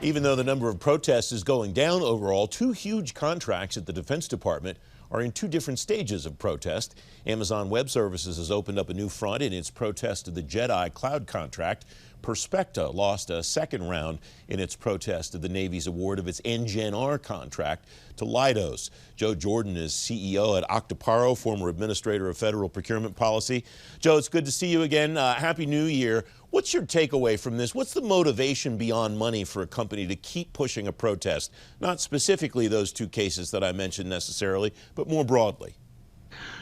Even though the number of protests is going down overall, two huge contracts at the Defense Department are in two different stages of protest. Amazon Web Services has opened up a new front in its protest of the JEDI cloud contract. Perspecta lost a second round in its protest of the Navy's award of its NGEN-R contract to Leidos. Joe Jordan is CEO at Actuparo, former administrator of federal procurement policy. Joe, it's good to see you again. Happy New Year. What's your takeaway from this? What's the motivation beyond money for a company to keep pushing a protest? Not specifically those two cases that I mentioned necessarily, but more broadly.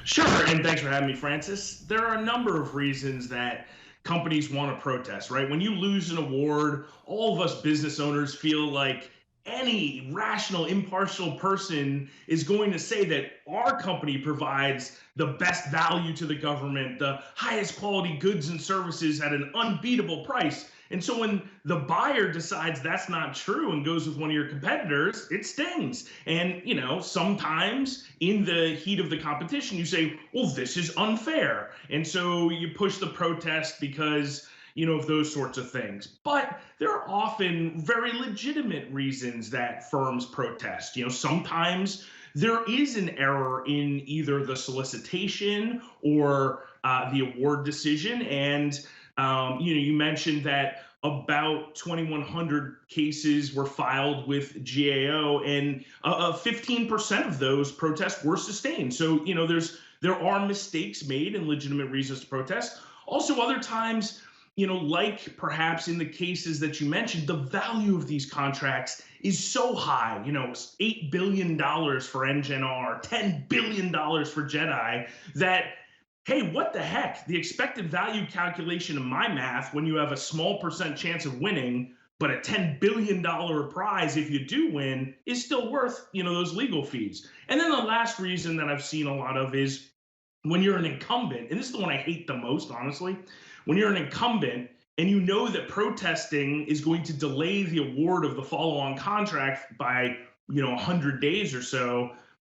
Sure, and thanks for having me, Francis. There are a number of reasons that companies want to protest, right? When you lose an award, all of us business owners feel like any rational, impartial person is going to say that our company provides the best value to the government, the highest quality goods and services at an unbeatable price. And so when the buyer decides that's not true and goes with one of your competitors, it stings. And, sometimes in the heat of the competition, you say, well, this is unfair. And so you push the protest because of those sorts of things. But there are often very legitimate reasons that firms protest. Sometimes there is an error in either the solicitation or the award decision. And, you mentioned that about 2,100 cases were filed with GAO, and 15% of those protests were sustained. So, there are mistakes made and legitimate reasons to protest. Also, other times, like perhaps in the cases that you mentioned, the value of these contracts is so high, $8 billion for NGEN-R, $10 billion for JEDI, that, hey, what the heck? The expected value calculation in my math, when you have a small percent chance of winning, but a $10 billion prize if you do win, is still worth, those legal fees. And then the last reason that I've seen a lot of is when you're an incumbent, and this is the one I hate the most, honestly, when you're an incumbent and you know that protesting is going to delay the award of the follow-on contract by, 100 days or so,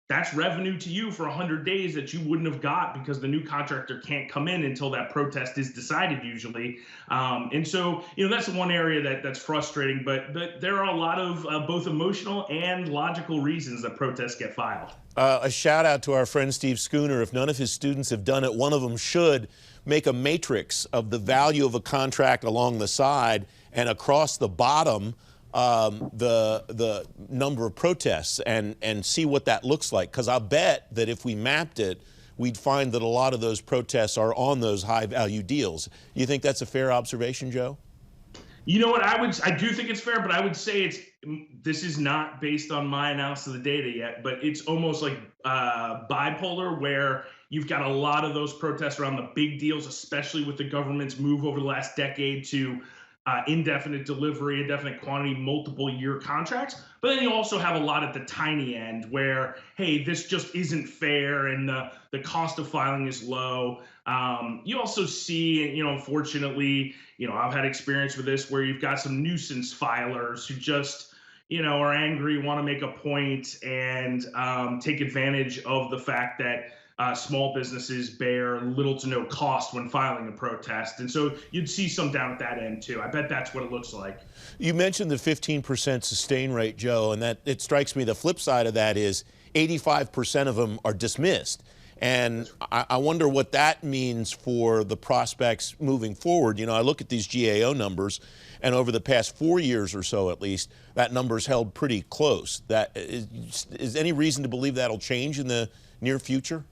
that's revenue to you for 100 days that you wouldn't have got because the new contractor can't come in until that protest is decided usually. And so, that's one area that's frustrating, but there are a lot of both emotional and logical reasons that protests get filed. A shout out to our friend Steve Schooner. If none of his students have done it, one of them should make a matrix of the value of a contract along the side and across the bottom the number of protests and see what that looks like. Because I'll bet that if we mapped it, we'd find that a lot of those protests are on those high value deals. You think that's a fair observation, Joe? You know what, I do think it's fair, but I would say this is not based on my analysis of the data yet, but it's almost like bipolar, where you've got a lot of those protests around the big deals, especially with the government's move over the last decade to indefinite delivery, indefinite quantity, multiple year contracts. But then you also have a lot at the tiny end where, hey, this just isn't fair and the cost of filing is low. You also see, unfortunately, I've had experience with this where you've got some nuisance filers who just, are angry, want to make a point and take advantage of the fact that small businesses bear little to no cost when filing a protest. And so you'd see some down at that end too. I bet that's what it looks like. You mentioned the 15% sustain rate, Joe, and that it strikes me the flip side of that is 85% of them are dismissed. And I wonder what that means for the prospects moving forward. I look at these GAO numbers, and over the past 4 years or so at least, that number's held pretty close. Is any reason to believe that'll change in the near future?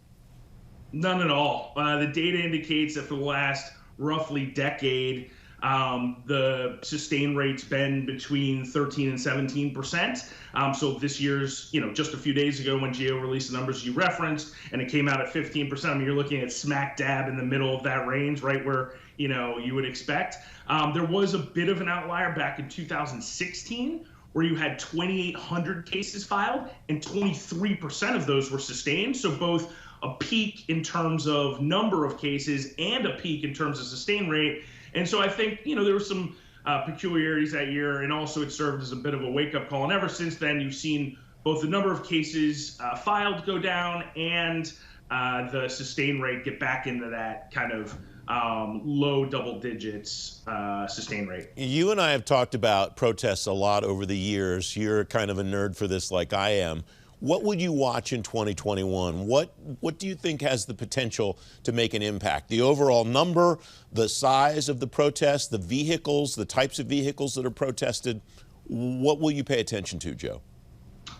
None at all. The data indicates that for the last roughly decade, the sustain rate's been between 13 and 17%. So this year's, just a few days ago when GAO released the numbers you referenced, and it came out at 15%, I mean, you're looking at smack dab in the middle of that range, right where, you would expect. There was a bit of an outlier back in 2016 where you had 2,800 cases filed and 23% of those were sustained. So both a peak in terms of number of cases and a peak in terms of sustain rate. And so I think, there were some peculiarities that year, and also it served as a bit of a wake-up call. And ever since then, you've seen both the number of cases filed go down and the sustain rate get back into that kind of low double digits sustain rate. You and I have talked about protests a lot over the years. You're kind of a nerd for this like I am. What would you watch in 2021? What do you think has the potential to make an impact? The overall number, the size of the protests, the vehicles, the types of vehicles that are protested? What will you pay attention to, Joe?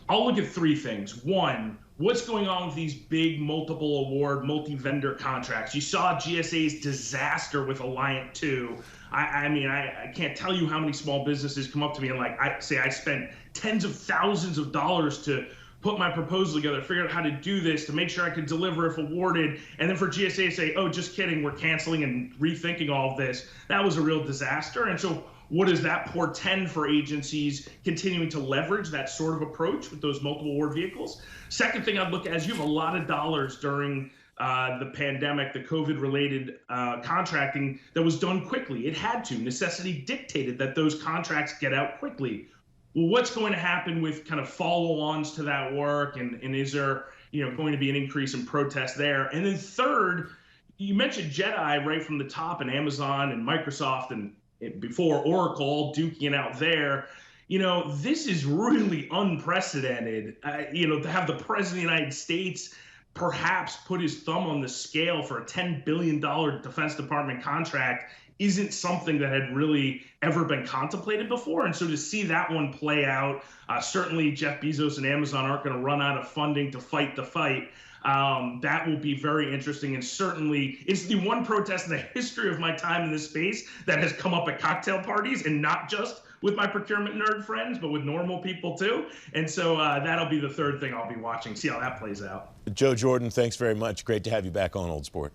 I'll look at three things. One, what's going on with these big multiple award, multi-vendor contracts? You saw GSA's disaster with Alliant 2. I mean, I can't tell you how many small businesses come up to me and I spent tens of thousands of dollars to put my proposal together, figure out how to do this to make sure I could deliver if awarded, and then for GSA to say, oh, just kidding, we're canceling and rethinking all of this. That was a real disaster. And so what does that portend for agencies continuing to leverage that sort of approach with those multiple award vehicles? Second thing I'd look at is you have a lot of dollars during the pandemic, the COVID-related contracting that was done quickly. It had to. Necessity dictated that those contracts get out quickly. Well, what's going to happen with kind of follow-ons to that work, and is there going to be an increase in protest there? And then third, you mentioned JEDI right from the top, and Amazon and Microsoft and before Oracle all duking it out there. This is really unprecedented. To have the President of the United States perhaps put his thumb on the scale for a $10 billion Defense Department contract isn't something that had really ever been contemplated before. And so to see that one play out, certainly Jeff Bezos and Amazon aren't going to run out of funding to fight the fight. That will be very interesting. And certainly it's the one protest in the history of my time in this space that has come up at cocktail parties, and not just with my procurement nerd friends, but with normal people too. And so that'll be the third thing I'll be watching, see how that plays out. Joe Jordan, thanks very much. Great to have you back on Old Sport.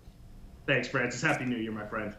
Thanks, Francis. Happy New Year, my friend.